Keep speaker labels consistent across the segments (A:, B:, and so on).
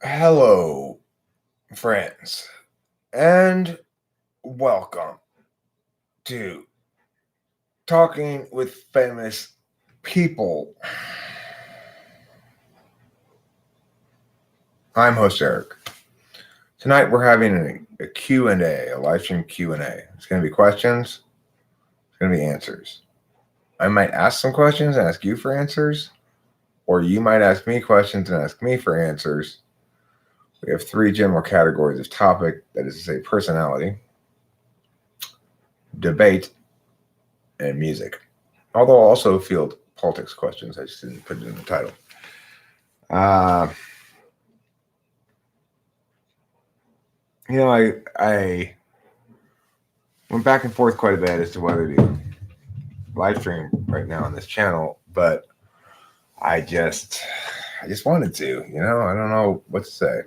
A: Hello, friends, and welcome to Talking with Famous People. I'm host Eric. Tonight we're having a Q&A, a live stream Q&A. It's going to be questions. It's going to be answers. I might ask some questions and ask you for answers, or you might ask me questions and ask me for answers. We have three general categories of topic, that is to say personality, debate, and music. Although I'll also field politics questions. I just didn't put it in the title. I went back and forth quite a bit as to whether to live stream right now on this channel, but I just wanted to. I don't know what to say.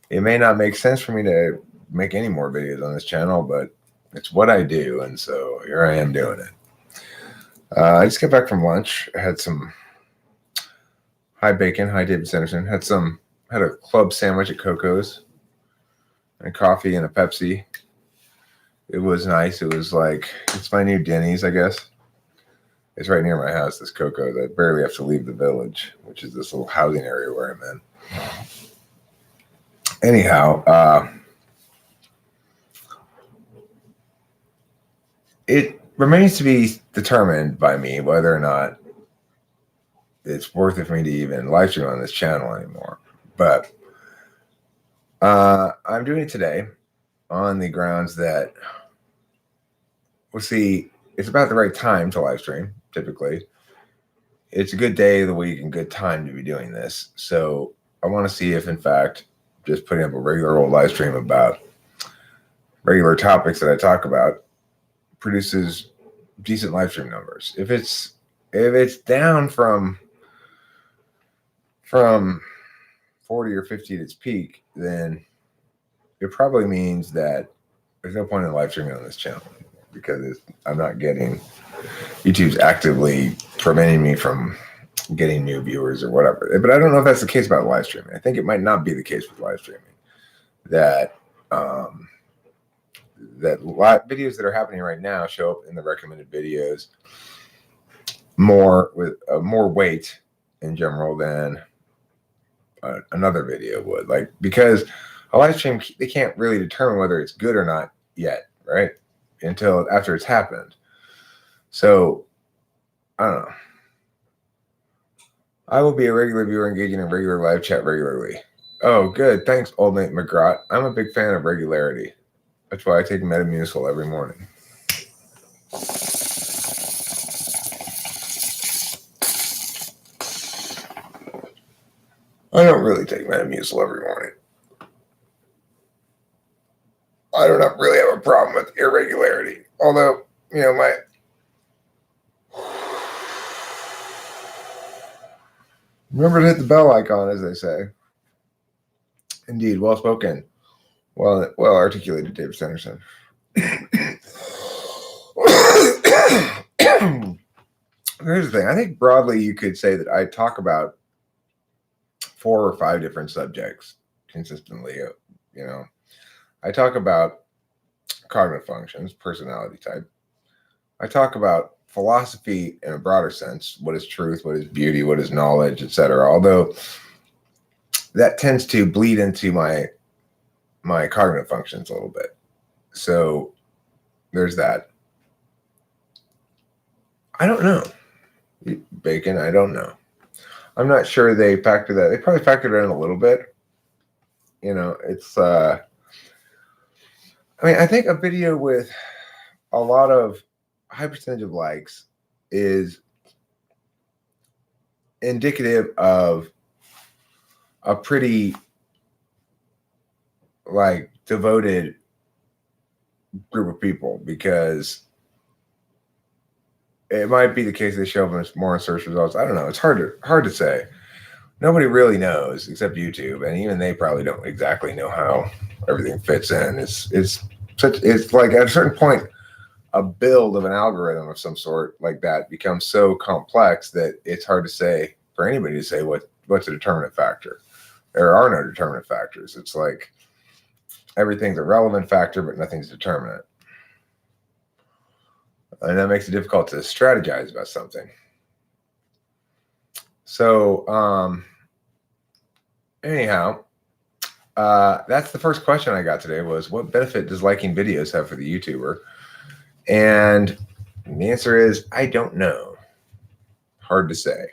A: It may not make sense for me to make any more videos on this channel, but it's what I do, and so here I am doing it. I just got back from lunch. I had some hi bacon, hi David Sanderson. Had a club sandwich at Coco's, and a coffee and a Pepsi. It was nice. It was like, it's my new Denny's, I guess. It's right near my house, this Coco's. I barely have to leave the village, which is this little housing area where I'm in. Anyhow, it remains to be determined by me whether or not it's worth it for me to even live stream on this channel anymore. But I'm doing it today on the grounds that, we'll see, it's about the right time to live stream, typically. It's a good day of the week and good time to be doing this. So I want to see if, in fact, just putting up a regular old live stream about regular topics that I talk about produces decent live stream numbers. If it's down from 40 or 50 at its peak, then it probably means that there's no point in live streaming on this channel because I'm not getting, YouTube's actively preventing me from getting new viewers or whatever. But I don't know if that's the case about live streaming. I think it might not be the case with live streaming. That live videos that are happening right now show up in the recommended videos more with more weight in general than another video would. Like, because a live stream, they can't really determine whether it's good or not yet, right? Until after it's happened. So I don't know. I will be a regular viewer engaging in regular live chat regularly. Oh, good. Thanks, old mate McGrath. I'm a big fan of regularity. That's why I take Metamucil every morning. I don't really take Metamucil every morning. I don't really have a problem with irregularity. Although, remember to hit the bell icon, as they say. Indeed, well spoken. Well articulated, David Sanderson. Here's the thing. I think broadly you could say that I talk about 4 or 5 different subjects consistently. I talk about cognitive functions, personality type. I talk about philosophy in a broader sense. What is truth? What is beauty? What is knowledge, etc. Although that tends to bleed into my cognitive functions a little bit. So there's that. I don't know. Bacon, I don't know. I'm not sure they factor that. They probably factored it in a little bit. It's I think a video with a lot of high percentage of likes is indicative of a pretty devoted group of people, because it might be the case they show them more in search results. I don't know. It's hard to say. Nobody really knows except YouTube, and even they probably don't exactly know how everything fits in. It's like at a certain point, a build of an algorithm of some sort like that becomes so complex that it's hard to say for anybody to say what's a determinant factor. there are no determinate factors. It's like everything's a relevant factor, but nothing's determinate. And that makes it difficult to strategize about something. So, anyhow, that's the first question I got today was, what benefit does liking videos have for the YouTuber? And the answer is, I don't know. Hard to say.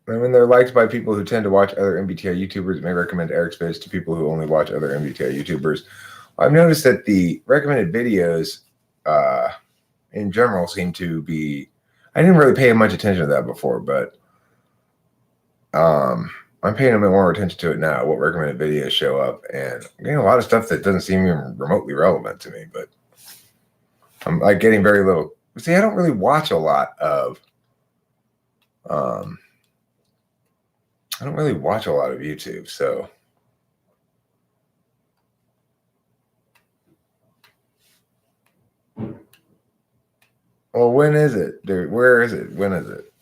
A: And when they're liked by people who tend to watch other MBTI YouTubers, it may recommend Eric's vids to people who only watch other MBTI YouTubers. I've noticed that the recommended videos in general seem to be, I didn't really pay much attention to that before, but I'm paying a bit more attention to it now, what recommended videos show up, and I'm getting a lot of stuff that doesn't seem even remotely relevant to me, but I'm like getting very little. See, I don't really watch a lot of I don't really watch a lot of YouTube, so well, when is it, dude? Where is it? When is it?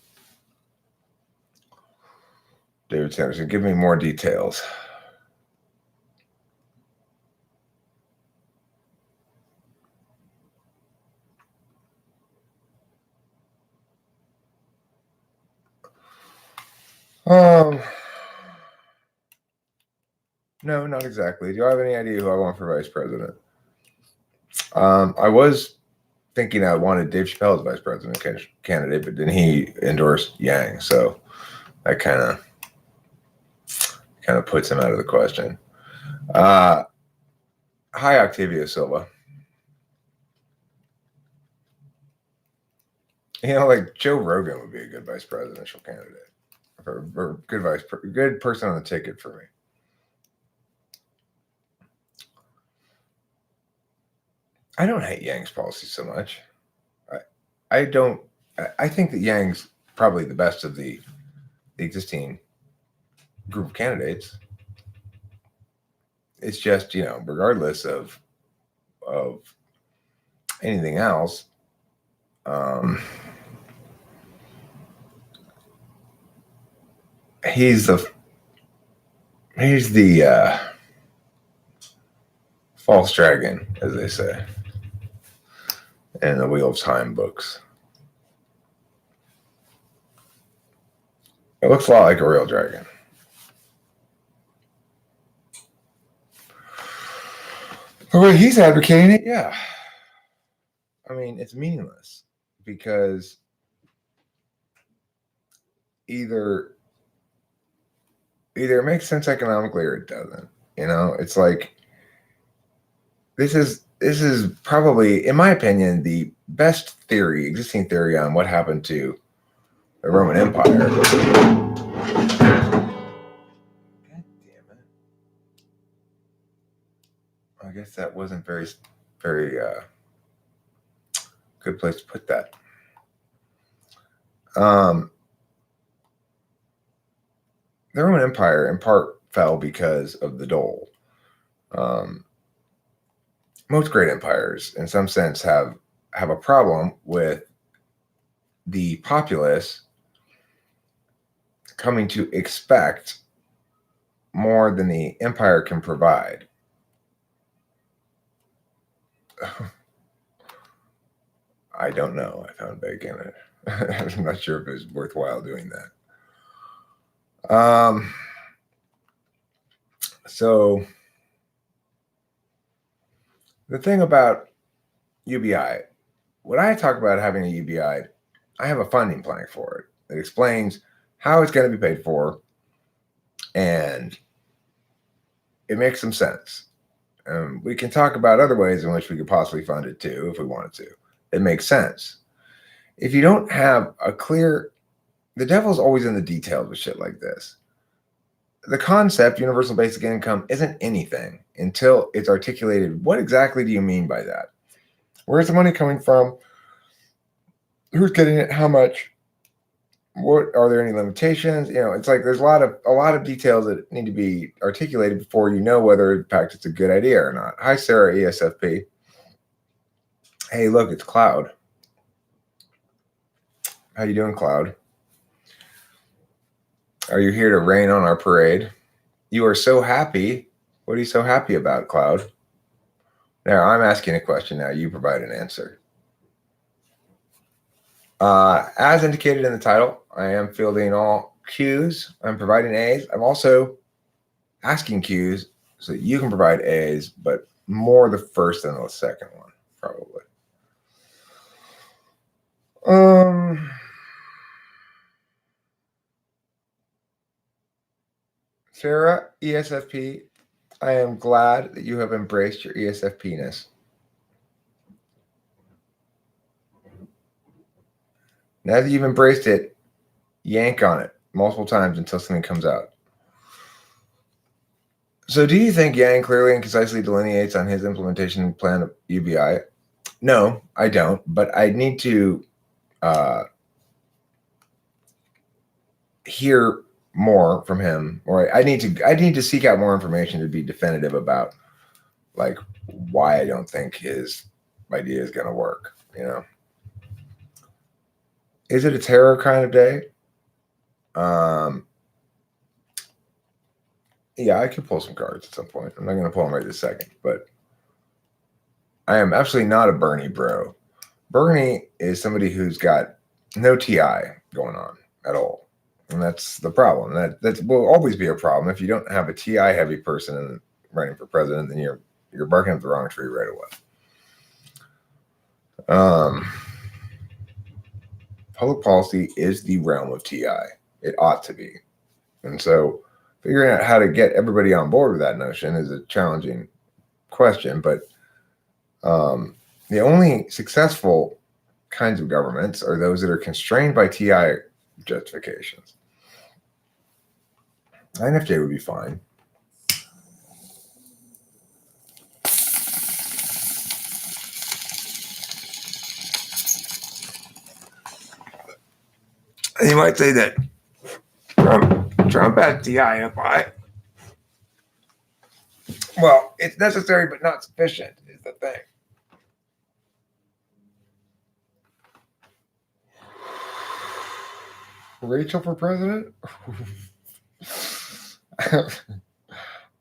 A: David Sanderson, give me more details. No, not exactly. Do I have any idea who I want for vice president? I was thinking I wanted Dave Chappelle as vice president candidate, but then he endorsed Yang, so that kind of puts him out of the question. Hi, Octavio Silva. You know, like Joe Rogan would be a good vice presidential candidate, or good person on the ticket for me. I don't hate Yang's policy so much. I don't. I think that Yang's probably the best of the existing group of candidates. It's just, you know, regardless of anything else, he's the false dragon, as they say in the Wheel of Time books. It looks a lot like a real dragon. The way he's advocating it, yeah. I mean, it's meaningless because either it makes sense economically or it doesn't. You know, it's like this is probably, in my opinion, the best existing theory on what happened to the Roman Empire. God damn it. I guess that wasn't very good place to put that. The Roman Empire in part fell because of the dole. Most great empires, in some sense, have a problem with the populace coming to expect more than the empire can provide. I don't know. I found big in it. I'm not sure if it was worthwhile doing that. So the thing about UBI, when I talk about having a UBI, I have a funding plan for it. It explains how it's going to be paid for, and it makes some sense. We can talk about other ways in which we could possibly fund it too, if we wanted to. It makes sense. If you don't have a clear, the devil's always in the details with shit like this. The concept, universal basic income, isn't anything until it's articulated. What exactly do you mean by that? Where's the money coming from? Who's getting it? How much? What are there any limitations? You know, it's like there's a lot of details that need to be articulated before you know whether in fact it's a good idea or not. Hi, Sarah ESFP. Hey, look, it's Cloud. How you doing, Cloud? Are you here to rain on our parade? You are so happy. What are you so happy about, Cloud? Now, I'm asking a question now. You provide an answer. As indicated in the title, I am fielding all Qs. I'm providing As. I'm also asking Qs so that you can provide As, but more the first than the second one, probably. Sarah, ESFP, I am glad that you have embraced your ESFP-ness. Now that you've embraced it, yank on it multiple times until something comes out. So do you think Yang clearly and concisely delineates on his implementation plan of UBI? No, I don't, but I need to hear more from him, or I need to seek out more information to be definitive about like why I don't think his idea is going to work, you know? Is it a terror kind of day? Yeah, I could pull some cards at some point. I'm not going to pull them right this second, but I am absolutely not a Bernie bro. Bernie is somebody who's got no TI going on at all. And that's the problem. That will always be a problem. If you don't have a TI heavy person running for president, then you're barking up the wrong tree right away. Public policy is the realm of TI. It ought to be. And so figuring out how to get everybody on board with that notion is a challenging question, but the only successful kinds of governments are those that are constrained by TI justifications. INFJ would be fine. And you might say that Trump has TI-FI. Well, it's necessary but not sufficient is the thing. Rachel for president?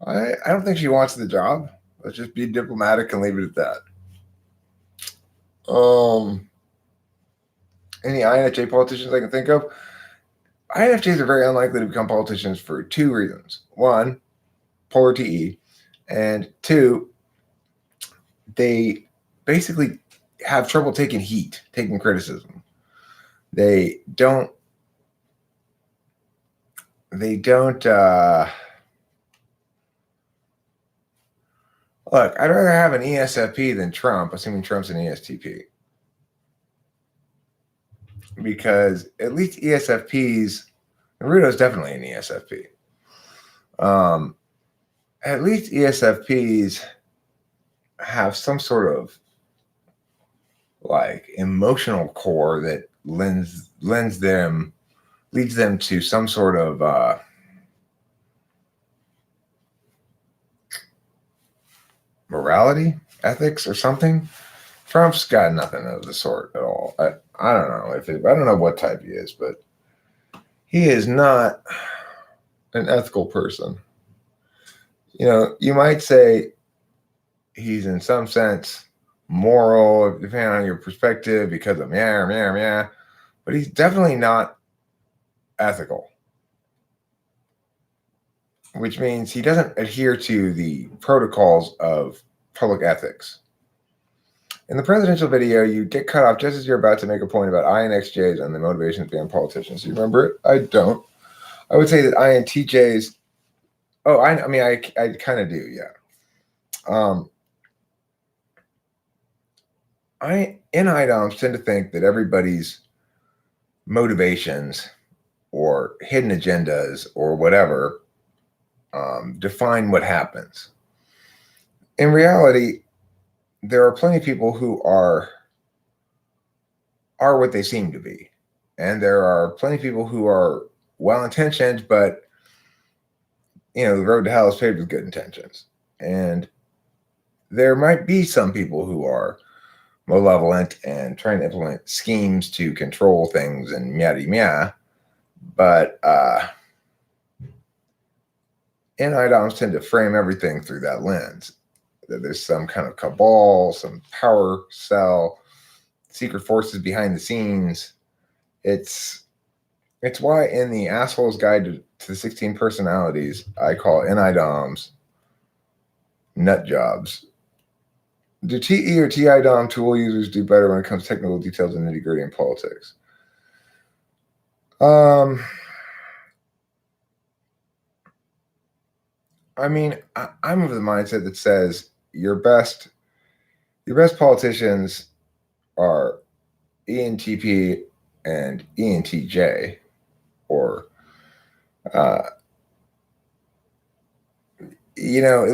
A: I don't think she wants the job. Let's just be diplomatic and leave it at that. Any INFJ politicians I can think of? INFJs are very unlikely to become politicians for two reasons. One, polar TE, and two, they basically have trouble taking heat, taking criticism. They don't look, I'd rather have an ESFP than Trump, assuming Trump's an ESTP. Because at least ESFPs, Naruto's definitely an ESFP. At least ESFPs have some sort of like emotional core that leads them to some sort of morality, ethics, or something. Trump's got nothing of the sort at all. I don't know I don't know what type he is, but he is not an ethical person. You know, you might say he's in some sense moral, depending on your perspective, because of but he's definitely not ethical, which means he doesn't adhere to the protocols of public ethics. In the presidential video, you get cut off just as you're about to make a point about INXJs and the motivations behind politicians. You remember it? I don't. I would say that INTJs. Oh, I mean, I kind of do, yeah. NIDOMs tend to think that everybody's motivations or hidden agendas or whatever define what happens. In reality, there are plenty of people who are what they seem to be. And there are plenty of people who are well-intentioned, but, you know, the road to hell is paved with good intentions. And there might be some people who are malevolent and trying to implement schemes to control things and meow. But NIDOMs tend to frame everything through that lens. That there's some kind of cabal, some power cell, secret forces behind the scenes. It's why in the Asshole's Guide to the 16 Personalities, I call NIDOMs nut jobs. Do TE or TI-DOM tool users do better when it comes to technical details and nitty-gritty in politics? I mean, I'm of the mindset that says your best politicians are ENTP and ENTJ, or at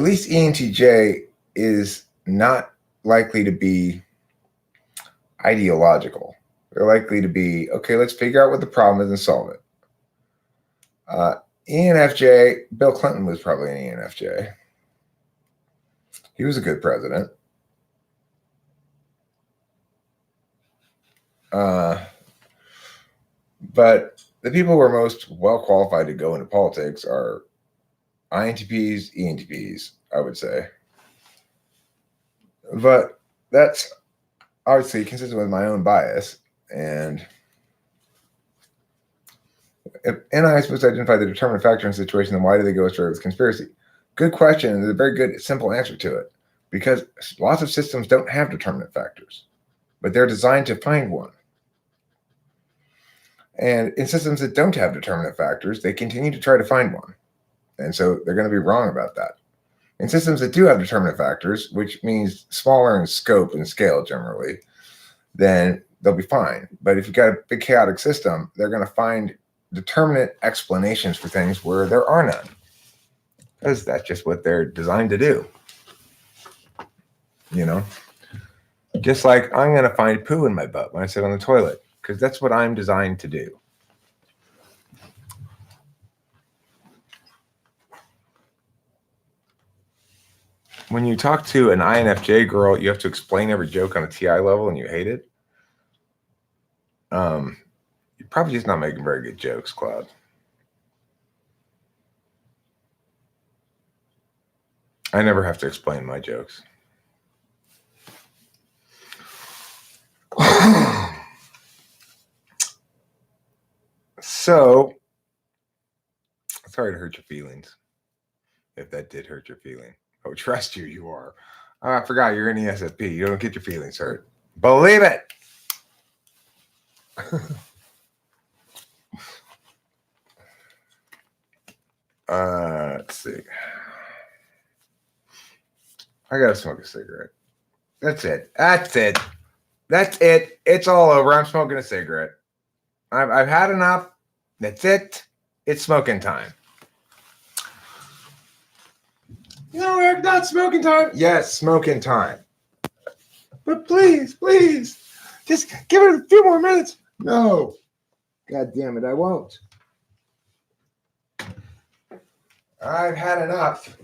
A: least ENTJ is not likely to be ideological. They're likely to be, okay, let's figure out what the problem is and solve it. ENFJ, Bill Clinton was probably an ENFJ. He was a good president. But the people who are most well qualified to go into politics are INTPs, ENTPs, I would say. But that's obviously consistent with my own bias. And if NI is supposed to identify the determinant factor in a situation, then why do they go astray with conspiracy? Good question. And there's a very good, simple answer to it. Because lots of systems don't have determinant factors, but they're designed to find one. And in systems that don't have determinant factors, they continue to try to find one. And so they're going to be wrong about that. In systems that do have determinant factors, which means smaller in scope and scale generally, then they'll be fine. But if you've got a big chaotic system, they're going to find determinate explanations for things where there are none. Because that's just what they're designed to do. Just like I'm going to find poo in my butt when I sit on the toilet, because that's what I'm designed to do. When you talk to an INFJ girl, you have to explain every joke on a TI level and you hate it. You're probably just not making very good jokes, Cloud. I never have to explain my jokes. So, sorry to hurt your feelings. If that did hurt your feeling. Oh, trust you, you are. I forgot you're in ESFP. You don't get your feelings hurt. Believe it. Let's see. I gotta smoke a cigarette. That's it. It's all over. I'm smoking a cigarette. I've had enough. That's it. It's smoking time. No, Eric, not smoking time. Yes, smoking time. But please, just give it a few more minutes. No. God damn it, I won't. I've had enough.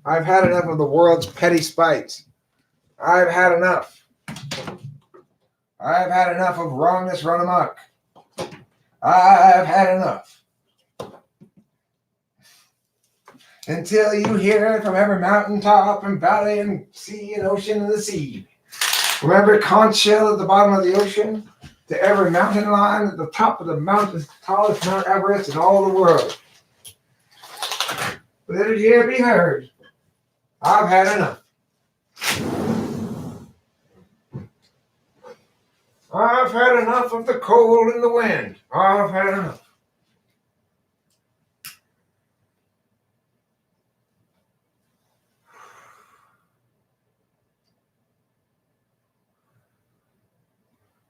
A: I've had enough of the world's petty spites. I've had enough. I've had enough of wrongness run amok. I've had enough. Until you hear it from every mountaintop and valley and sea and ocean and the sea. From every conch shell at the bottom of the ocean to every mountain line at the top of the mountain, tallest Mount Everest in all the world. Let it here be heard. I've had enough. I've had enough of the cold and the wind. I've had enough.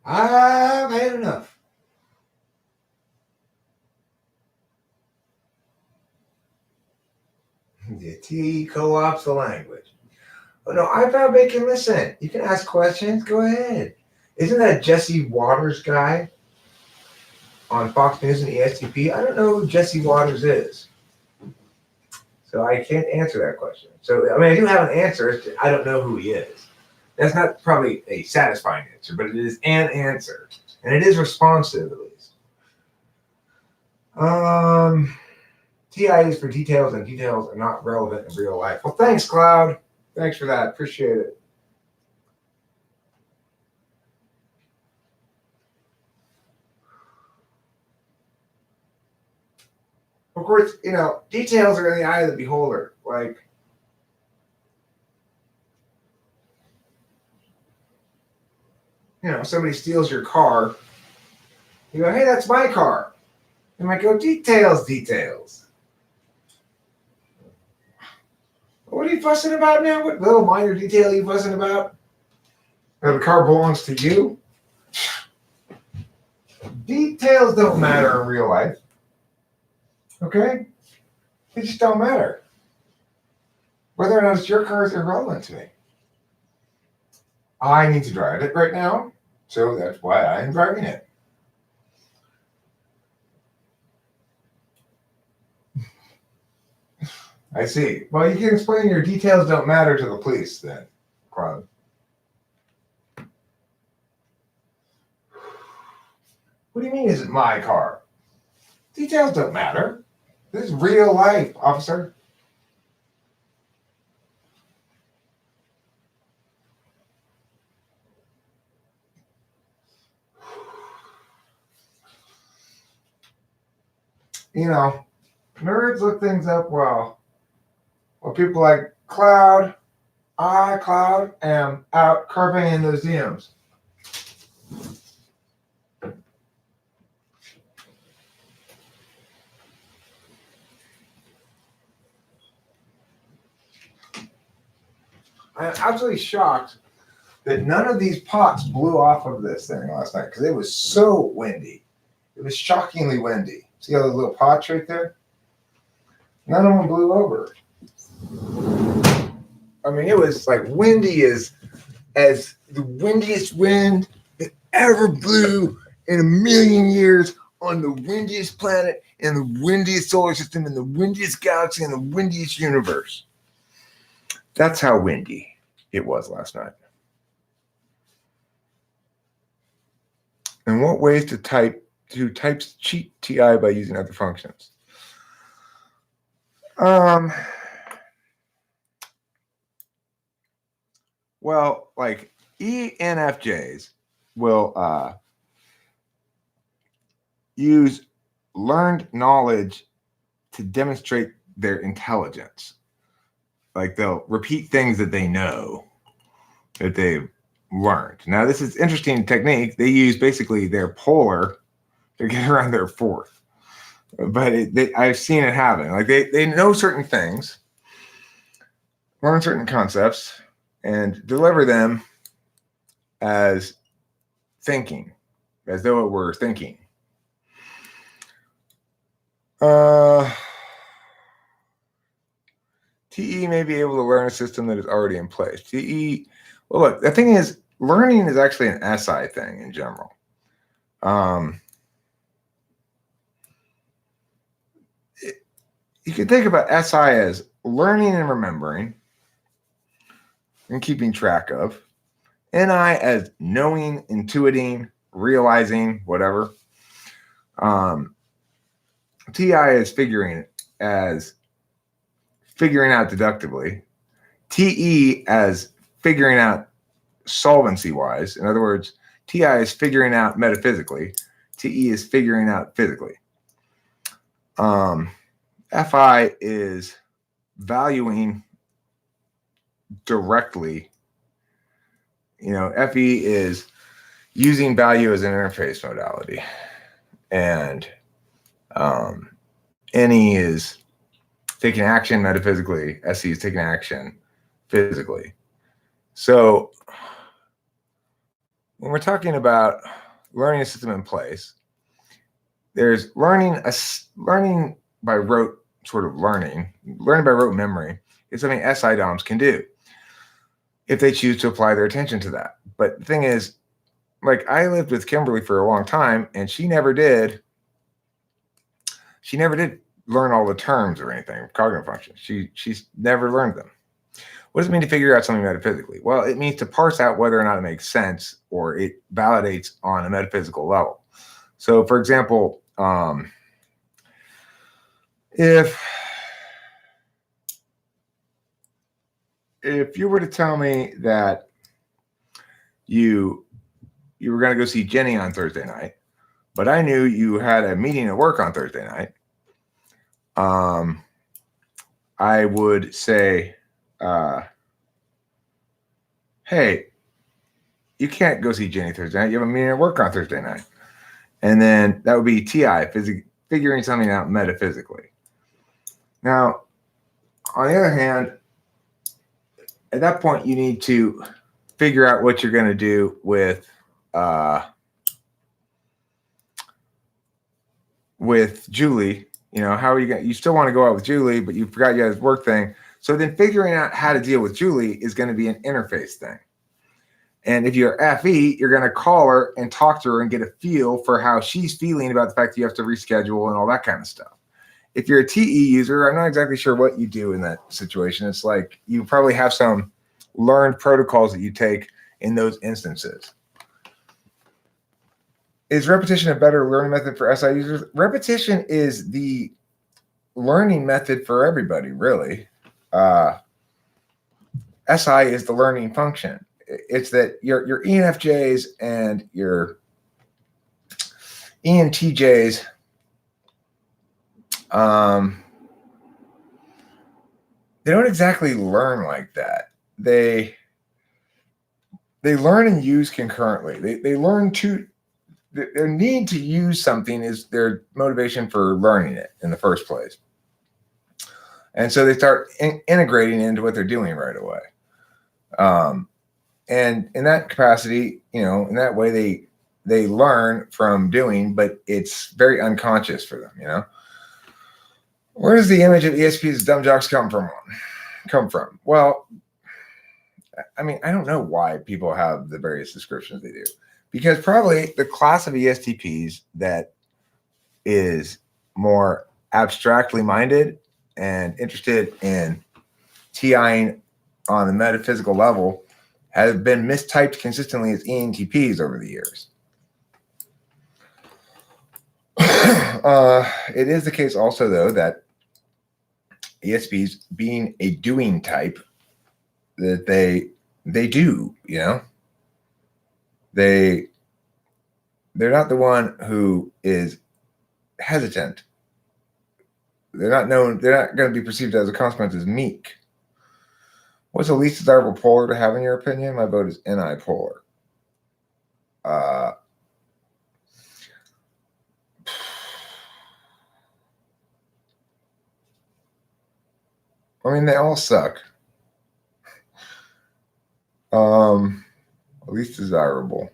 A: I've had enough. The T co-ops the language. Oh no, I found they can listen. You can ask questions. Go ahead. Isn't that Jesse Waters guy on Fox News and ESTP? I don't know who Jesse Waters is. So I can't answer that question. So, I mean, I do have an answer. I don't know who he is. That's not probably a satisfying answer, but it is an answer. And it is responsive, at least. TI is for details, and details are not relevant in real life. Well, thanks, Cloud. Thanks for that. Appreciate it. Of course, details are in the eye of the beholder. Like, somebody steals your car. You go, hey, that's my car. They might go, details. What are you fussing about now? What little minor detail are you fussing about? Now the car belongs to you? Details don't matter in real life. Okay? They just don't matter. Whether or not it's your car is irrelevant to me. I need to drive it right now, so that's why I am driving it. I see. Well, you can explain your details don't matter to the police then, Cloud. What do you mean, is it my car? Details don't matter. This is real life, officer. Nerds look things up well people like Cloud, Cloud, am out carving in those DMs. I'm absolutely shocked that none of these pots blew off of this thing last night because it was so windy. It was shockingly windy. See all those little pots right there? None of them blew over. I mean, it was like windy as the windiest wind that ever blew in a million years on the windiest planet in the windiest solar system in the windiest galaxy in the windiest universe. That's how windy it was last night. And what ways do types cheat TI by using other functions? Well, like ENFJs will use learned knowledge to demonstrate their intelligence. Like they'll repeat things that they know that they've learned. Now, this is interesting technique. They use basically their polar to get around their fourth. But I've seen it happen. Like they know certain things, learn certain concepts, and deliver them as thinking, as though it were thinking. TE may be able to learn a system that is already in place. TE, well, look, the thing is, learning is actually an SI thing in general. You can think about SI as learning and remembering and keeping track of. NI as knowing, intuiting, realizing, whatever. TI is figuring out deductively. TE as figuring out solvency-wise. In other words, TI is figuring out metaphysically. TE is figuring out physically. FI is valuing directly. FE is using value as an interface modality. And NE is taking action metaphysically. SE is taking action physically. So when we're talking about learning a system in place, there's learning by rote sort of learning by rote memory is something SI DOMs can do if they choose to apply their attention to that. But the thing is, like, I lived with Kimberly for a long time, and she never did learn all the terms or anything, cognitive functions. She's never learned them. What does it mean to figure out something metaphysically? Well, it means to parse out whether or not it makes sense or it validates on a metaphysical level. So, for example, if you were to tell me that you were going to go see Jenny on Thursday night, but I knew you had a meeting at work on Thursday night, I would say, hey, you can't go see Jenny Thursday night. You have a meeting at work on Thursday night. And then that would be TI, figuring something out metaphysically. Now, on the other hand, at that point, you need to figure out what you're going to do with Julie. You know, how are you going? You still want to go out with Julie, but you forgot you had this work thing. So then, figuring out how to deal with Julie is going to be an interface thing. And if you're FE, you're going to call her and talk to her and get a feel for how she's feeling about the fact that you have to reschedule and all that kind of stuff. If you're a TE user, I'm not exactly sure what you do in that situation. It's like you probably have some learned protocols that you take in those instances. Is repetition a better learning method for SI users? Repetition is the learning method for everybody, really. SI is the learning function. It's that your ENFJs and your ENTJs, they don't exactly learn like that. They learn and use concurrently. They learn to, their need to use something is their motivation for learning it in the first place. And so they start integrating into what they're doing right away. And in that capacity, you know, in that way, they learn from doing, but it's very unconscious for them, you know. Where does the image of ESPs as dumb jocks come from? Well, I mean, I don't know why people have the various descriptions they do, because probably the class of ESTPs that is more abstractly minded and interested in TIing on the metaphysical level have been mistyped consistently as ENTPs over the years. It is the case also, though, that ESPs, being a doing type, that they do, you know, they're not the one who is hesitant. They're not going to be perceived as a consequence as meek. What's the least desirable polar to have in your opinion? My vote is NI polar. I mean, they all suck. Least desirable.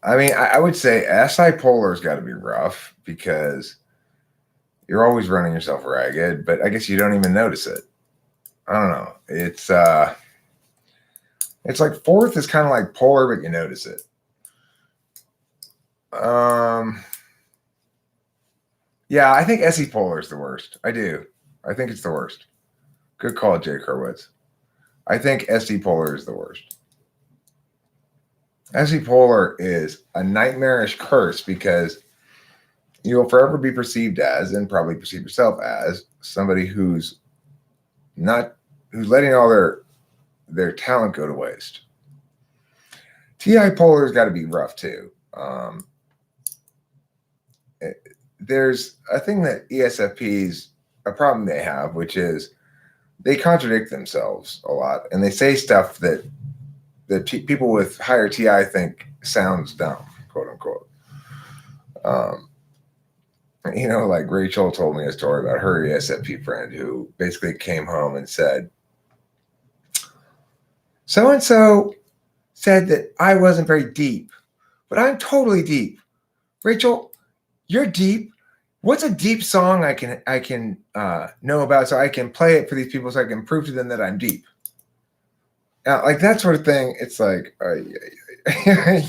A: I mean, I would say SI polar's got to be rough because you're always running yourself ragged, but I guess you don't even notice it. I don't know. It's like fourth is kind of like polar, but you notice it. Yeah, I think SE polar is the worst. I do. I think it's the worst. Good call, Jay Kerwitz. I think SE polar is the worst. SE polar is a nightmarish curse because you'll forever be perceived as, and probably perceive yourself as, somebody who's letting all their talent go to waste. TI polar's got to be rough too. There's a thing that ESFPs, a problem they have, which is they contradict themselves a lot, and they say stuff that people with higher TI think sounds dumb, quote unquote. You know, like Rachel told me a story about her ESFP friend who basically came home and said, so-and-so said that I wasn't very deep, but I'm totally deep. Rachel, you're deep. What's a deep song I can know about so I can play it for these people so I can prove to them that I'm deep? Like that sort of thing. It's like, you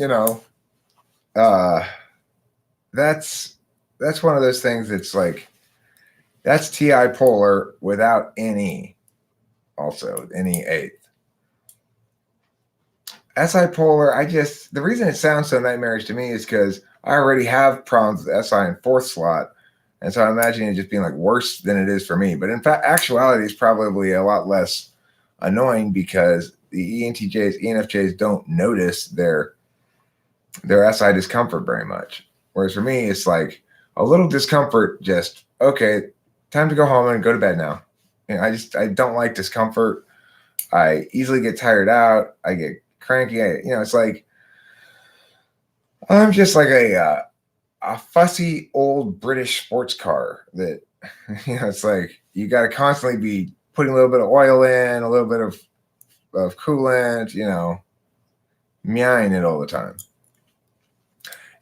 A: know, that's that's one of those things that's like, that's TI polar without any, also, any eighth. SI polar, the reason it sounds so nightmarish to me is because I already have problems with SI in fourth slot. And so I imagine it just being like worse than it is for me. But in fact, actuality is probably a lot less annoying because the ENTJs, ENFJs don't notice their SI discomfort very much. Whereas for me, it's like a little discomfort, just, okay, time to go home and go to bed now. And I don't like discomfort. I easily get tired out. I get cranky. It's like, I'm just like a fussy old British sports car that, it's like you got to constantly be putting a little bit of oil in, a little bit of coolant, meowing it all the time.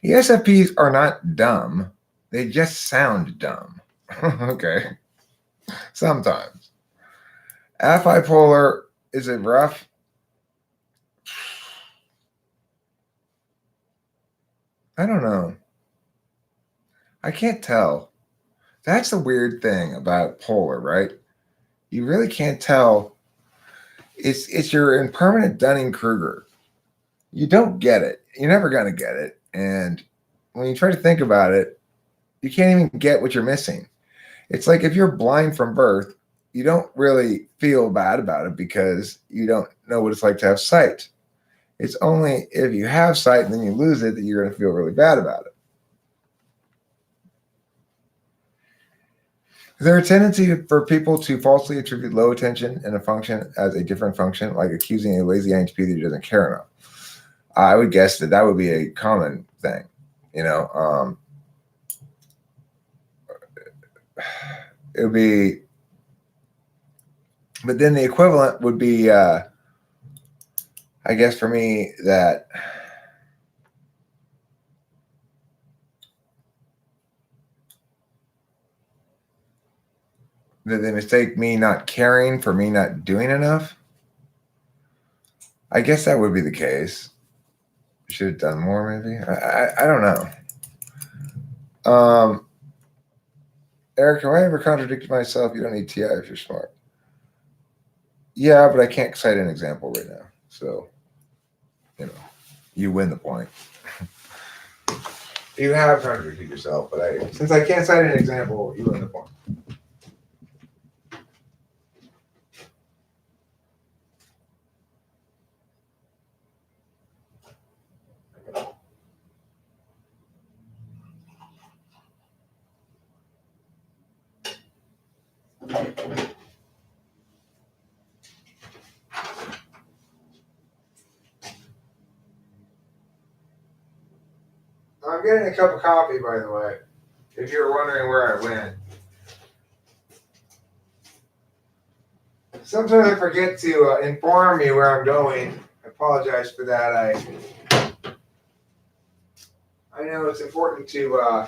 A: ESFPs are not dumb. They just sound dumb. Okay. Sometimes. FI polar, is it rough? I don't know. I can't tell. That's the weird thing about polar, right? You really can't tell. It's your impermanent Dunning-Kruger. You don't get it. You're never going to get it. And when you try to think about it, you can't even get what you're missing. It's like if you're blind from birth, you don't really feel bad about it because you don't know what it's like to have sight. It's only if you have sight and then you lose it that you're going to feel really bad about it. Is there a tendency for people to falsely attribute low attention in a function as a different function, like accusing a lazy INTP that he doesn't care enough? I would guess that would be a common thing. It would be, but then the equivalent would be, I guess for me, that they mistake me not caring for me not doing enough. I guess that would be the case. Should have done more, maybe. I don't know. Eric, have I ever contradicted myself? You don't need TI if you're smart. Yeah, but I can't cite an example right now. So, you win the point. You have contradicted yourself, but since I can't cite an example, you win the point. I'm getting a cup of coffee, by the way, if you're wondering where I went. Sometimes I forget to inform you where I'm going. I apologize for that. I know it's important to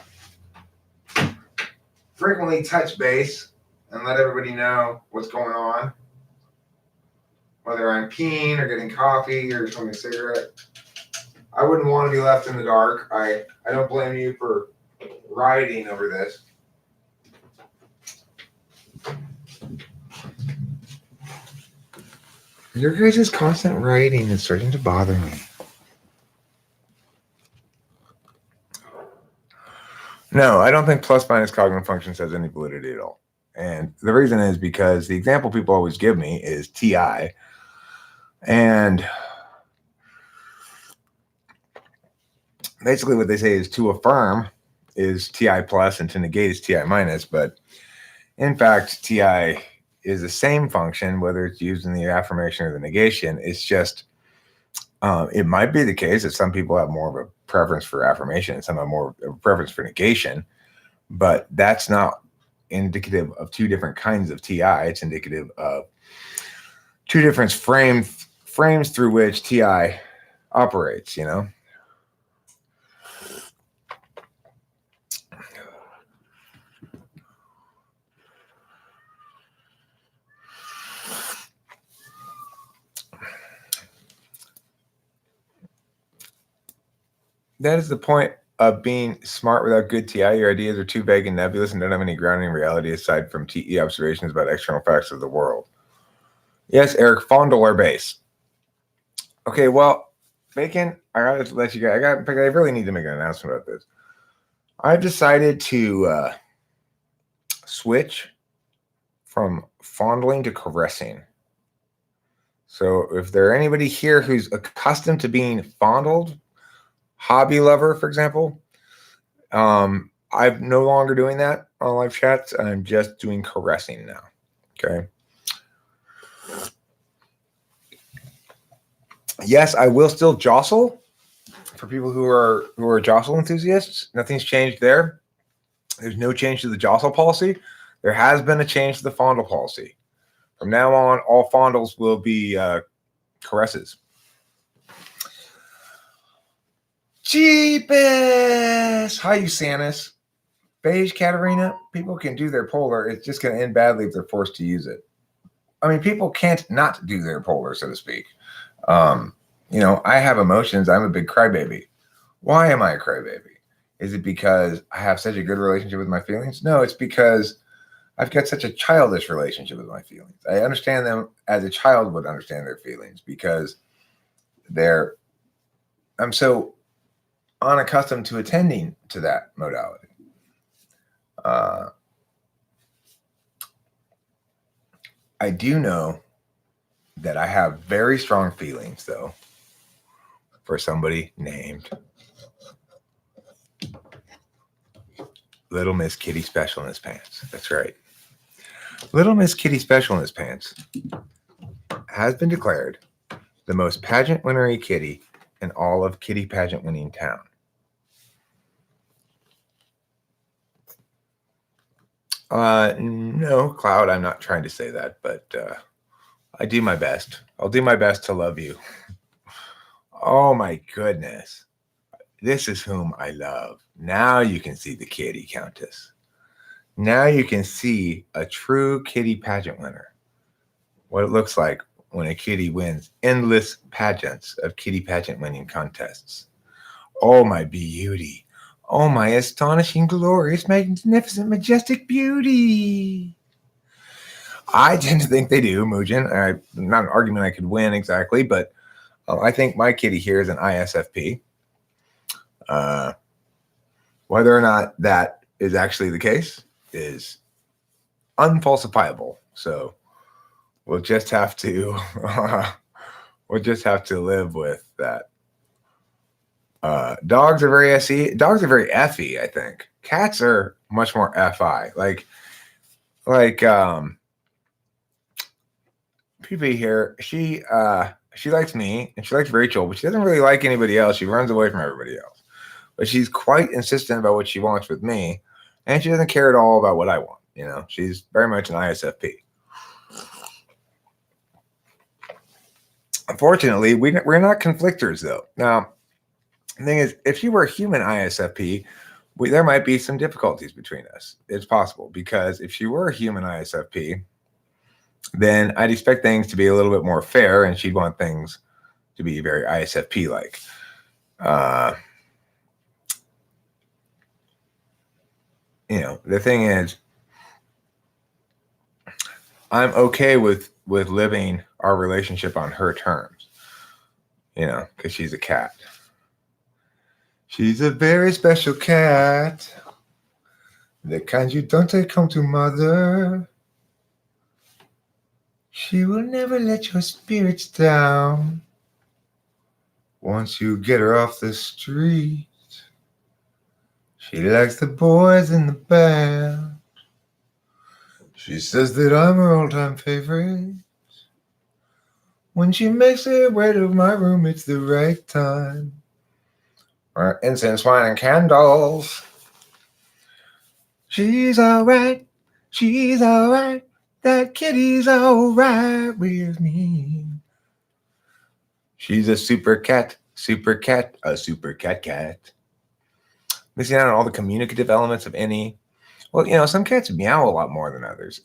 A: frequently touch base and let everybody know what's going on. Whether I'm peeing or getting coffee or smoking a cigarette. I wouldn't want to be left in the dark. I don't blame you for rioting over this. Your guys' constant writing is starting to bother me. No, I don't think plus minus cognitive functions has any validity at all. And the reason is because the example people always give me is TI. And basically what they say is to affirm is TI plus and to negate is TI minus. But in fact, TI is the same function, whether it's used in the affirmation or the negation. It's just, it might be the case that some people have more of a preference for affirmation and some have more of a preference for negation, but that's not indicative of two different kinds of TI. It's indicative of two different frames through which TI operates, That is the point of being smart without good TI. Your ideas are too vague and nebulous and don't have any grounding in reality aside from TE observations about external facts of the world. Yes, Eric, fondle or base. Okay, well, Bacon, I gotta let you go. I really need to make an announcement about this. I've decided to switch from fondling to caressing. So if there anybody here who's accustomed to being fondled, hobby lover, for example, I'm no longer doing that on live chats. I'm just doing caressing now. Okay. Yes, I will still jostle for people who are jostle enthusiasts. Nothing's changed there. There's no change to the jostle policy. There has been a change to the fondle policy. From now on, all fondles will be caresses. Jeepus! Hi, you Sanus. Beige Katarina, people can do their polar. It's just going to end badly if they're forced to use it. I mean, people can't not do their polar, so to speak. I have emotions. I'm a big crybaby. Why am I a crybaby? Is it because I have such a good relationship with my feelings? No, it's because I've got such a childish relationship with my feelings. I understand them as a child would understand their feelings because I'm so unaccustomed to attending to that modality. I do know that I have very strong feelings, though, for somebody named Little Miss Kitty Specialness Pants. That's right. Little Miss Kitty Specialness Pants has been declared the most pageant winnery kitty in all of kitty pageant winning town. No, Cloud, I'm not trying to say that, but I do my best. I'll do my best to love you. Oh my goodness. This is whom I love. Now you can see the kitty countess. Now you can see a true kitty pageant winner. What it looks like when a kitty wins endless pageants of kitty pageant winning contests. Oh my beauty. Oh my astonishing, glorious, magnificent, majestic beauty. I tend to think they do, Mugen. Not an argument I could win exactly, but I think my kitty here is an ISFP. Whether or not that is actually the case is unfalsifiable. So we'll just have to live with that. Dogs are very SE. Dogs are very FE, I think. Cats are much more FI. Like PP here, she likes me and she likes Rachel, but she doesn't really like anybody else. She runs away from everybody else. But she's quite insistent about what she wants with me, and she doesn't care at all about what I want. She's very much an ISFP. Unfortunately, we're not conflictors, though. Now, the thing is, if she were a human ISFP, there might be some difficulties between us. It's possible, because if she were a human ISFP, then I'd expect things to be a little bit more fair, and she'd want things to be very ISFP-like. The thing is, I'm okay with living our relationship on her terms, because she's a cat. She's a very special cat, the kind you don't take home to mother. She will never let your spirits down once you get her off the street. She likes the boys in the band. She says that I'm her all-time favorite. When she makes her way to my room, it's the right time. Or incense, wine, and candles. She's alright. She's alright. That kitty's alright with me. She's a super cat, a super cat. Missing out on all the communicative elements of any. Well, some cats meow a lot more than others.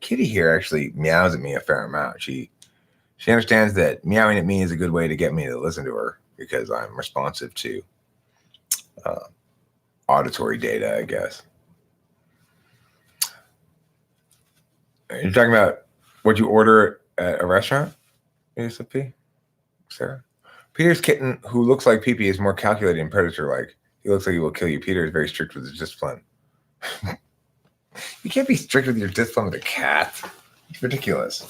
A: Kitty here actually meows at me a fair amount. She understands that meowing at me is a good way to get me to listen to her, because I'm responsive to auditory data, I guess. You're talking about what you order at a restaurant, ASFP, Sarah? Peter's kitten, who looks like Pee-Pee, is more calculated and predator-like. He looks like he will kill you. Peter is very strict with his discipline. You can't be strict with your discipline with a cat. It's ridiculous.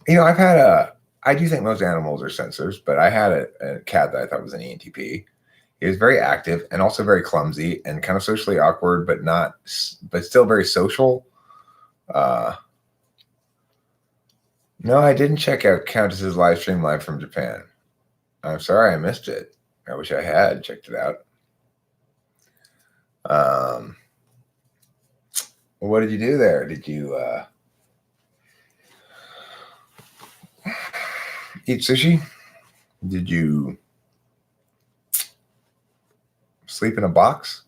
A: You know, I do think most animals are sensors, but I had a cat that I thought was an ENTP. He was very active and also very clumsy and kind of socially awkward, but still very social. No, I didn't check out Countess's live stream live from Japan. I'm sorry I missed it. I wish I had checked it out. What did you do there? Did you eat sushi? Did you sleep in a box?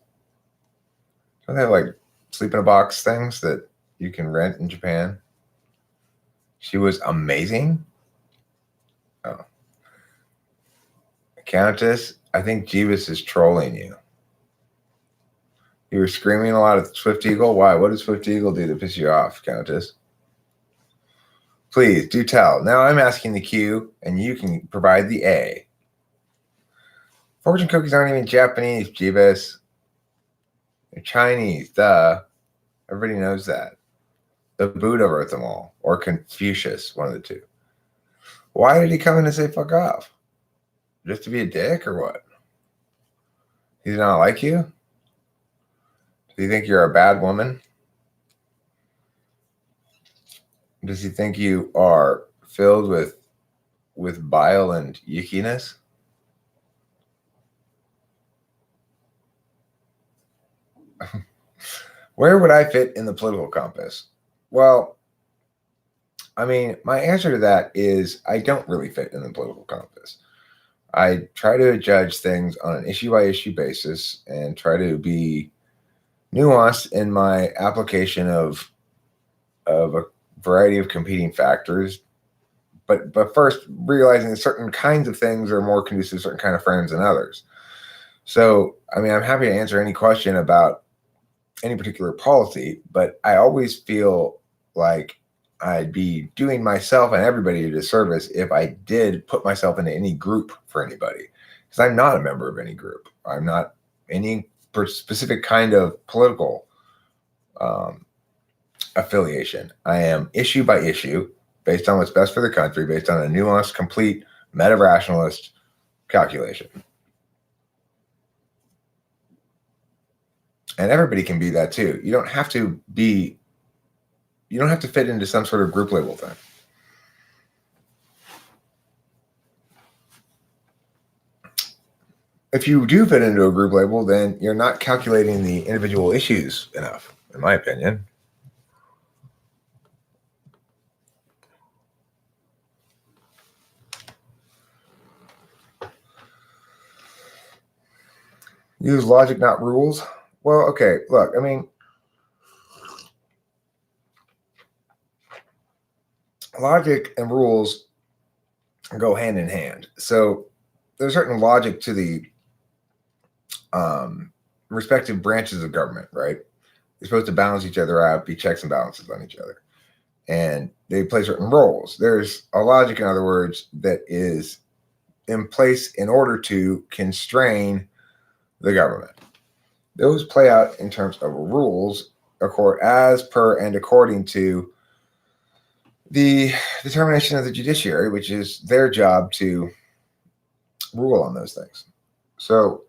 A: Don't they have like sleep in a box things that you can rent in Japan? She was amazing. Oh. Countess, I think Jeebus is trolling you. You were screaming a lot at Swift Eagle. Why? What did Swift Eagle do to piss you off, Countess? Please do tell. Now I'm asking the Q, and you can provide the A. Fortune cookies aren't even Japanese, Jeebus. They're Chinese, duh. Everybody knows that. The Buddha wrote them all, or Confucius, one of the two. Why did he come in and say fuck off? Just to be a dick or what? He did not like you? Do you think you're a bad woman? Does he think you are filled with bile and yuckiness? Where would I fit in the political compass? Well, I mean, my answer to that is I don't really fit in the political compass. I try to judge things on an issue-by-issue basis and try to be nuanced in my application of a variety of competing factors. But first, realizing that certain kinds of things are more conducive to certain kind of friends than others. So, I mean, I'm happy to answer any question about any particular policy, but I always feel like I'd be doing myself and everybody a disservice if I did put myself into any group for anybody, because I'm not a member of any group. I'm not any specific kind of political affiliation. I am issue by issue based on what's best for the country, based on a nuanced, complete, meta-rationalist calculation. And everybody can be that too. You don't have to fit into some sort of group label thing. If you do fit into a group label, then you're not calculating the individual issues enough, in my opinion. Use logic, not rules. Well, okay, look, I mean, logic and rules go hand in hand. So there's certain logic to the respective branches of government, right? They're supposed to balance each other out, be checks and balances on each other. And they play certain roles. There's a logic, in other words, that is in place in order to constrain the government. Those play out in terms of rules as per and according to the determination of the judiciary, which is their job to rule on those things. So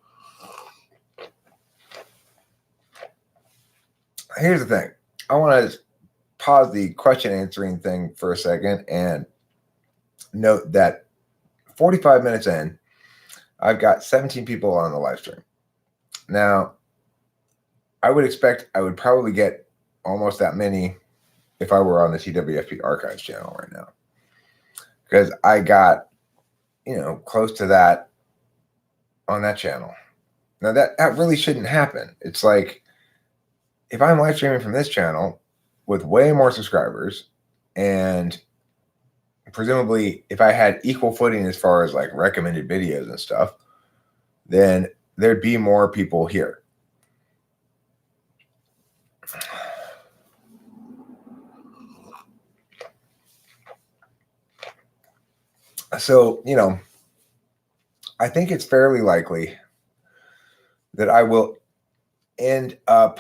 A: here's the thing. I want to pause the question answering thing for a second and note that 45 minutes in, I've got 17 people on the live stream. Now, I would expect I would probably get almost that many if I were on the TWFP Archives channel right now, because I got, close to that on that channel. Now that really shouldn't happen. It's like, if I'm live streaming from this channel with way more subscribers and presumably, if I had equal footing as far as like recommended videos and stuff, then there'd be more people here. So, I think it's fairly likely that I will end up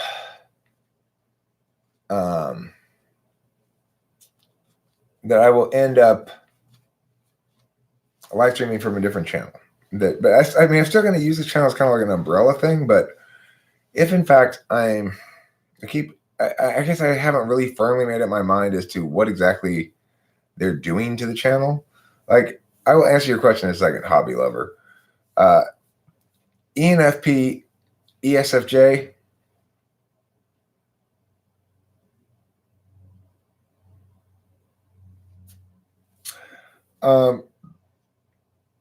A: live streaming from a different channel. But I'm still going to use this channel as kind of like an umbrella thing. But if in fact I guess I haven't really firmly made up my mind as to what exactly they're doing to the channel. Like, I will answer your question in a second, hobby lover. ENFP, ESFJ. ENFP,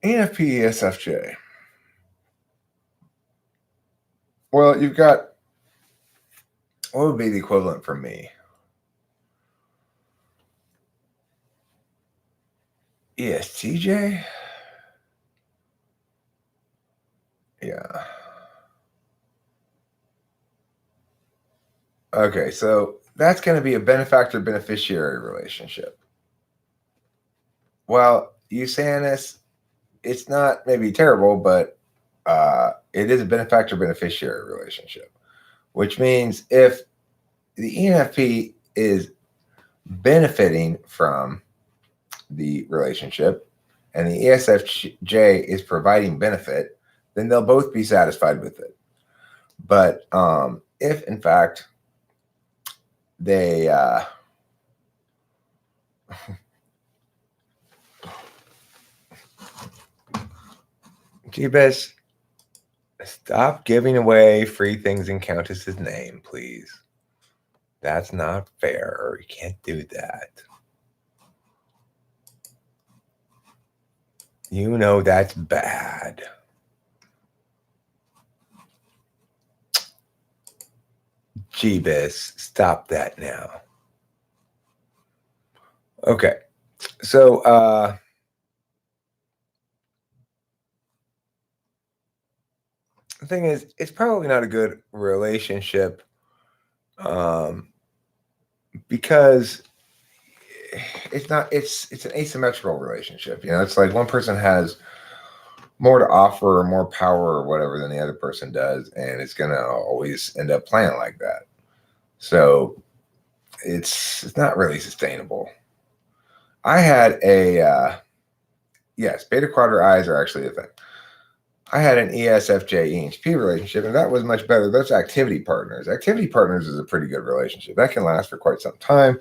A: ESFJ. Well, you've got, what would be the equivalent for me? ESTJ? Yeah. Okay, so that's going to be a benefactor-beneficiary relationship. Well, Usanus, it's not maybe terrible, but it is a benefactor-beneficiary relationship, which means if the ENFP is benefiting from the relationship and the ESFJ is providing benefit, then they'll both be satisfied with it. But if in fact they Jeebus, stop giving away free things in Countess's name, please. That's not fair. You can't do that. You know that's bad. Jeebus, stop that now. Okay. So the thing is, it's probably not a good relationship because it's an asymmetrical relationship. It's like one person has more to offer or more power or whatever than the other person does, and it's going to always end up playing like that. So it's not really sustainable. I had yes, beta quadra eyes are actually a thing. I had an ESFJ ENFP relationship, and that was much better. That's activity partners. Activity partners is a pretty good relationship. That can last for quite some time.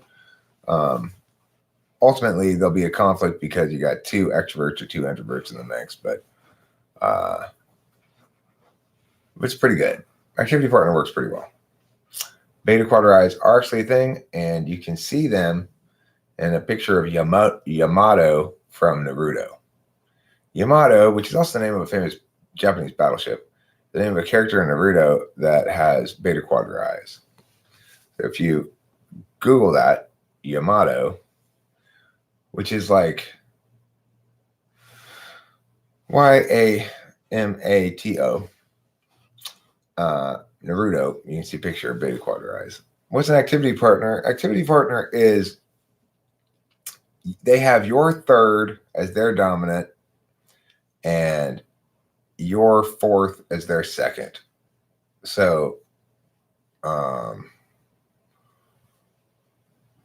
A: Ultimately, there'll be a conflict because you got two extroverts or two introverts in the mix, but it's pretty good. Activity partner works pretty well. Beta quadra eyes are actually a thing, and you can see them in a picture of Yamato from Naruto. Yamato, which is also the name of a famous Japanese battleship, the name of a character in Naruto that has beta quadra eyes. So if you Google that, Yamato, which is like Yamato, Naruto, you can see a picture of beta quadra eyes. What's an activity partner? Activity partner is they have your third as their dominant and your fourth as their second. So,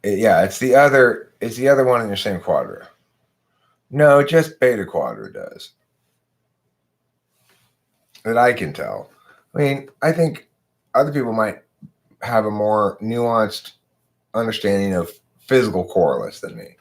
A: it's the other one in your same quadra. No, just beta quadra does. That I can tell. I mean, I think other people might have a more nuanced understanding of physical correlates than me.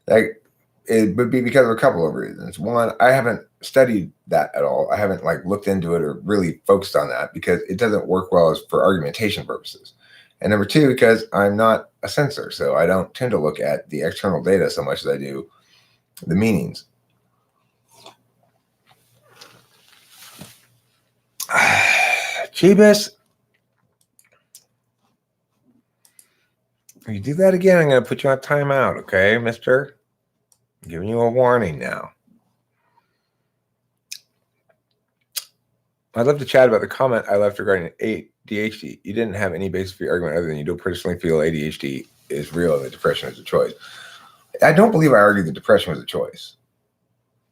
A: Like, it would be because of a couple of reasons. One, I haven't studied that at all. I haven't looked into it or really focused on that because it doesn't work well for argumentation purposes. And number two, because I'm not a censor, so I don't tend to look at the external data so much as I do the meanings. Jeebus, if you do that again, I'm going to put you on timeout, okay, mister? I'm giving you a warning now. I'd love to chat about the comment I left regarding ADHD. You didn't have any basis for your argument other than you don't personally feel ADHD is real and that depression is a choice. I don't believe I argued that depression was a choice.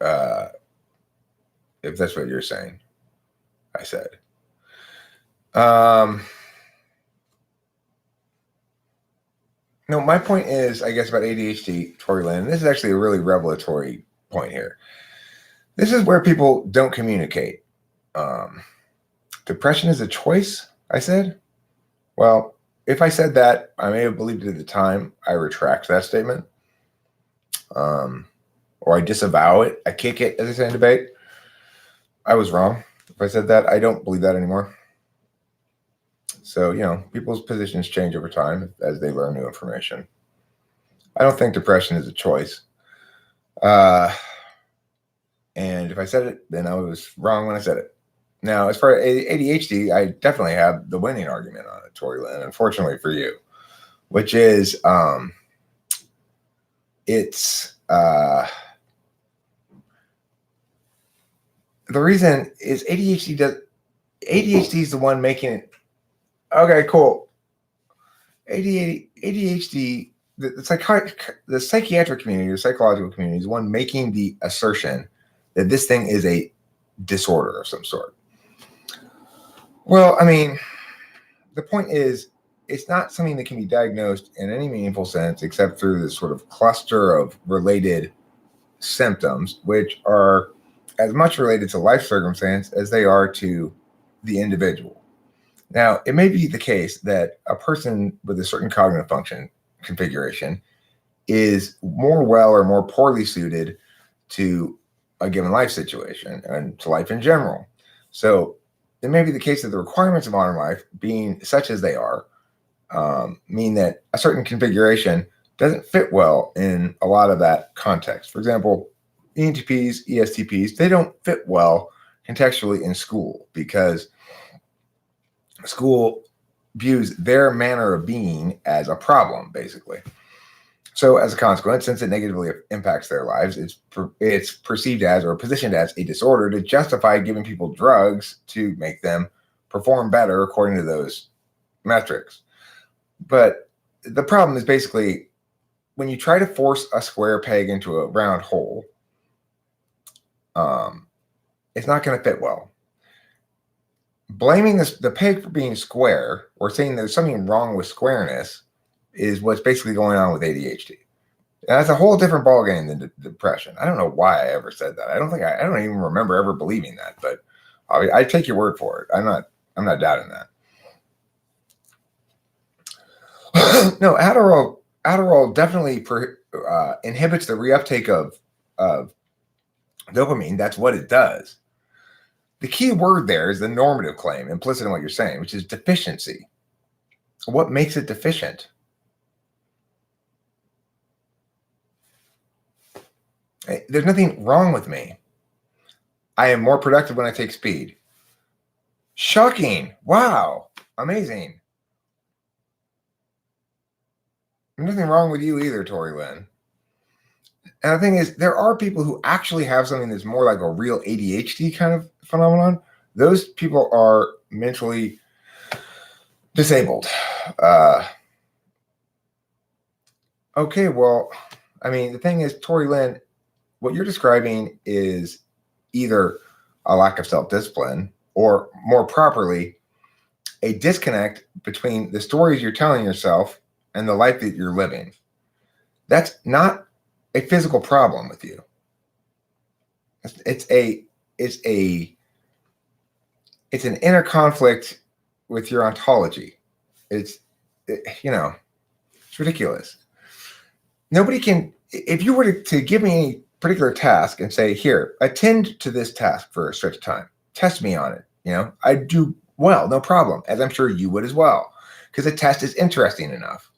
A: If that's what you're saying, I said. No, my point is, I guess, about ADHD, Tory Lynn. This is actually a really revelatory point here. This is where people don't communicate. Depression is a choice, I said. Well, if I said that, I may have believed it at the time. I retract that statement. Or I disavow it. I kick it, as they say in debate. I was wrong. If I said that, I don't believe that anymore. So, people's positions change over time as they learn new information. I don't think depression is a choice. And if I said it, then I was wrong when I said it. Now, as far as ADHD, I definitely have the winning argument on it, Tory Lynn, unfortunately for you, which is it's the reason is ADHD is the one making it. Okay, cool. ADHD, the psychiatric community, the psychological community is the one making the assertion that this thing is a disorder of some sort. Well, I mean, the point is, it's not something that can be diagnosed in any meaningful sense except through this sort of cluster of related symptoms, which are as much related to life circumstance as they are to the individual. Now, it may be the case that a person with a certain cognitive function configuration is more well or more poorly suited to a given life situation and to life in general. So it may be the case that the requirements of modern life, being such as they are, mean that a certain configuration doesn't fit well in a lot of that context. For example, ENTPs, ESTPs, they don't fit well contextually in school because school views their manner of being as a problem, basically. So as a consequence, since it negatively impacts their lives, it's perceived as or positioned as a disorder to justify giving people drugs to make them perform better according to those metrics. But the problem is basically when you try to force a square peg into a round hole, it's not going to fit well. Blaming the peg for being square or saying there's something wrong with squareness is what's basically going on with ADHD. And that's a whole different ballgame than depression. I don't know why I ever said that. I don't even remember ever believing that, but I take your word for it. I'm not doubting that. No, Adderall definitely inhibits the reuptake of dopamine. That's what it does. The key word there is the normative claim implicit in what you're saying, which is deficiency. What makes it deficient? There's nothing wrong with me. I am more productive when I take speed. Shocking. Wow. Amazing. There's nothing wrong with you either, Tory Lynn. And the thing is, there are people who actually have something that's more like a real ADHD kind of phenomenon. Those people are mentally disabled. Okay, well, I mean, the thing is, Tory Lynn, what you're describing is either a lack of self-discipline or, more properly, a disconnect between the stories you're telling yourself and the life that you're living. That's not a physical problem with you. It's an inner conflict with your ontology. It's ridiculous. Nobody can, if you were to give me any particular task and say, here, attend to this task for a stretch of time, test me on it. I'd do well, no problem, as I'm sure you would as well, because the test is interesting enough,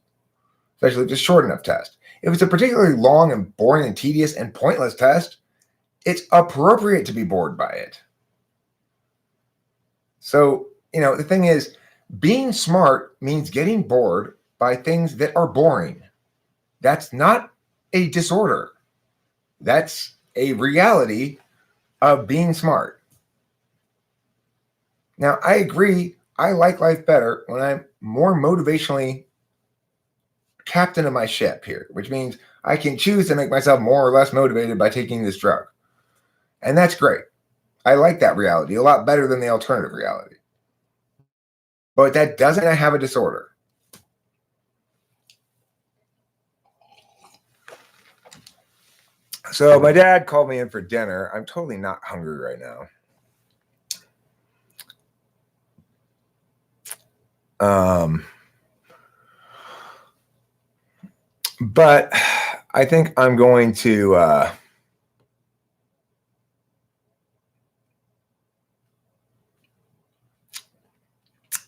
A: especially if it's a short enough test. If it's a particularly long and boring and tedious and pointless test, it's appropriate to be bored by it. So, the thing is, being smart means getting bored by things that are boring. That's not a disorder. That's a reality of being smart. Now, I agree. I like life better when I'm more motivationally captain of my ship here, which means I can choose to make myself more or less motivated by taking this drug. And that's great. I like that reality a lot better than the alternative reality. But that doesn't mean I have a disorder. So my dad called me in for dinner. I'm totally not hungry right now. But I think I'm going to I'm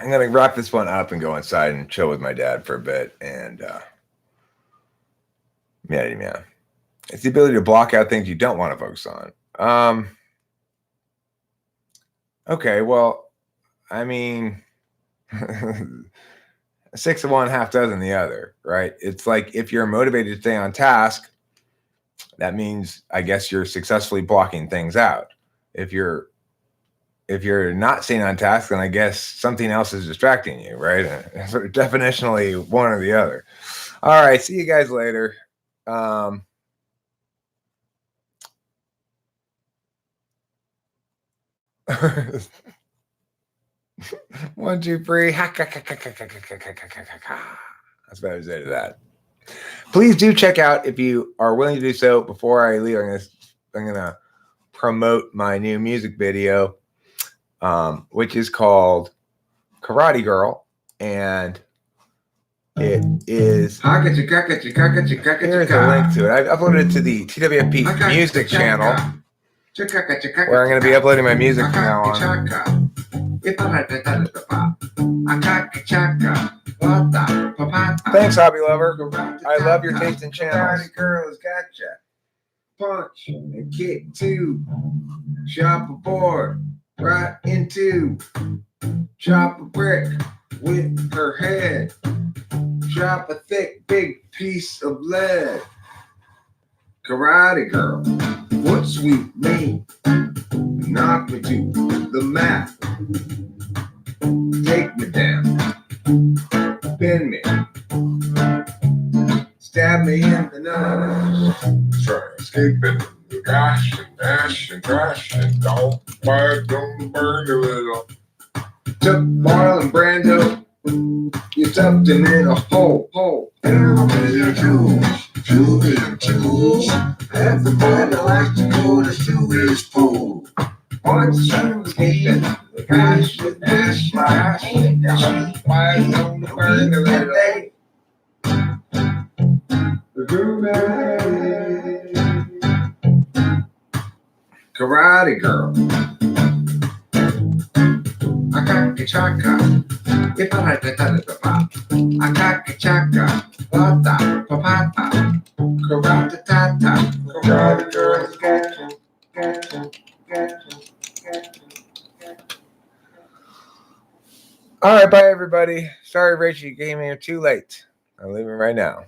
A: going to wrap this one up and go inside and chill with my dad for a bit. And yeah. It's the ability to block out things you don't want to focus on. Okay, well, I mean, 6 of one, half dozen the other, right? It's like if you're motivated to stay on task, that means I guess you're successfully blocking things out. If you're not staying on task, then I guess something else is distracting you, right? So definitionally one or the other. All right, see you guys later. 1, 2, 3. That's what I would say to that. Please do check out, if you are willing to do so. Before I leave, I'm gonna promote my new music video, which is called Karate Girl, and it is. Here's a link to it. I've uploaded it to the TWFP music channel, where I'm going to be uploading my music from now on. Thanks, hobby lover. I love your taste in channels. Girls gotcha. Punch and kick two. Chop a board right into. Chop a brick with her head. Chop a thick, big piece of lead. Karate Girl, what sweet name? Knock me to the mat. Take me down. Pin me. Stab me in the nose. Try escaping the gash and dash and crash and don't burn a little. Took Marlon Brando. You stuffed him in a hole. Down with your tools. Everybody likes to go to Suey's pool. Once you escaping, the crash with dash, slash, and dash. Why don't burn a little? The Karate Girl. Akaka-chaka. Akaka-chaka. Wata, papata. Karate-tata. Karate Girl's gotcha. All right, bye, everybody. Sorry, Rachel, you came here too late. I'm leaving right now.